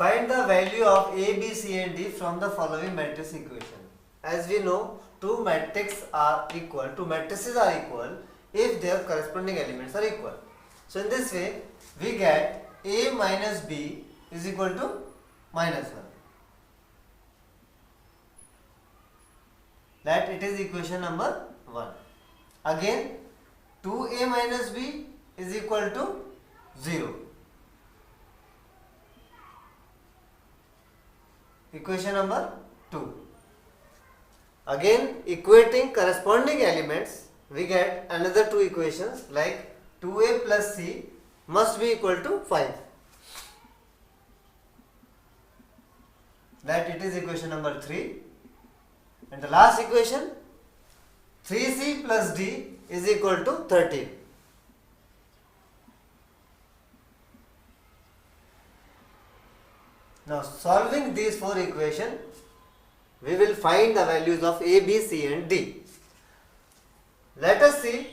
Find the value of A, B, C and D from the following matrix equation. As we know, two matrices are equal if their corresponding elements are equal. So in this way, we get A minus B is equal to minus 1. That it is equation number 1. Again, 2A minus B is equal to 0. Equation number 2. Again, equating corresponding elements, we get another two equations like 2A plus C must be equal to 5. That it is equation number 3. And the last equation, 3C plus D is equal to 13. Now solving these four equations, we will find the values of A, B, C and D. Let us see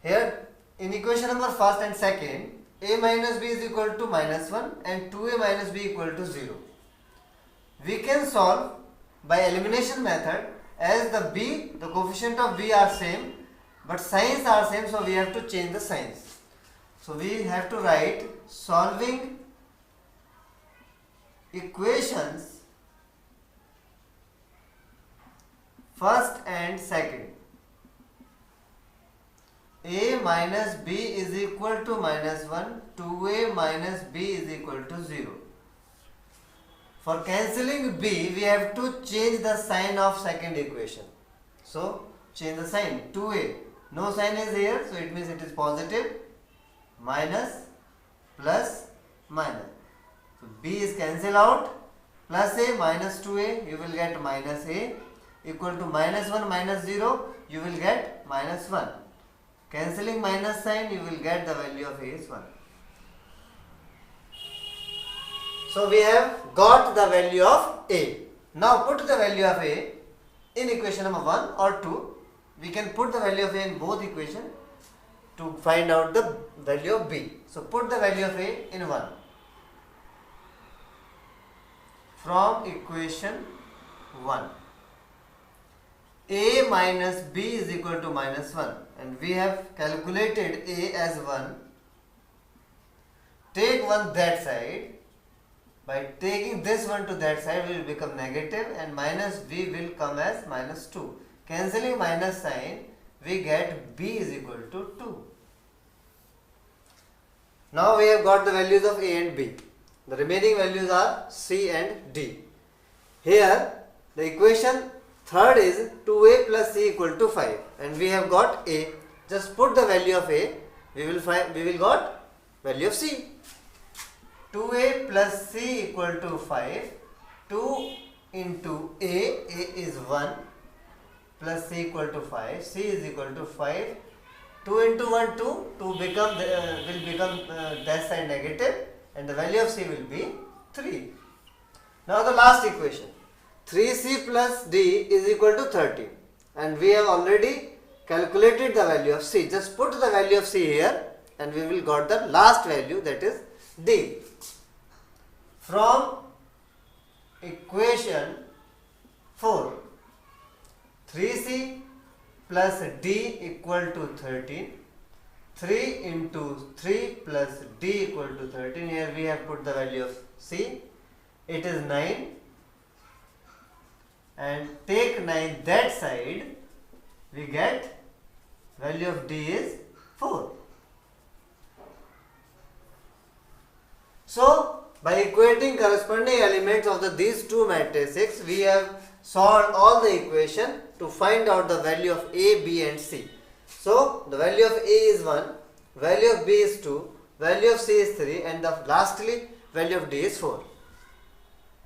here in equation number first and second, A minus B is equal to minus 1 and 2A minus B equal to 0. We can solve by elimination method, as the coefficient of B are same but signs are same, so we have to change the signs. So we have to write solving equations first and second. A minus B is equal to minus 1, 2A minus B is equal to 0. For cancelling B, we have to change the sign of second equation. So change the sign. 2A, no sign is here, so it means it is positive. Minus, plus, minus. So B is cancelled out. Plus A minus 2A, you will get minus A, equal to minus 1 minus 0, you will get minus 1. Cancelling minus sign, you will get the value of A is 1. So we have got the value of A. Now put the value of A in equation number 1 or 2. We can put the value of A in both equations to find out the value of B. So put the value of A in 1. From equation 1, A minus B is equal to minus 1 and we have calculated A as 1. Take 1 that side. By taking this one to that side, will become negative and minus B will come as minus 2. Cancelling minus sign, we get B is equal to 2. Now we have got the values of A and B. The remaining values are C and D. Here the equation third is 2A plus C equal to 5 and we have got A. Just put the value of A, we will got value of C. 2A plus C equal to 5. 2 into A is 1 plus C equal to 5. C is equal to 5. 2 into 1 2 will become dash sign negative and the value of C will be 3. Now the last equation, 3C plus D is equal to 13 and we have already calculated the value of C. Just put the value of C here and we will got the last value, that is D. From equation 4, 3C plus D equal to 13. 3 into 3 plus D equal to 13. Here we have put the value of C. It is 9. And take 9 that side. We get value of D is 4. So by equating corresponding elements of these two matrices, we have solved all the equation to find out the value of A, B and C. So the value of A is 1, value of B is 2, value of C is 3 and lastly value of D is 4.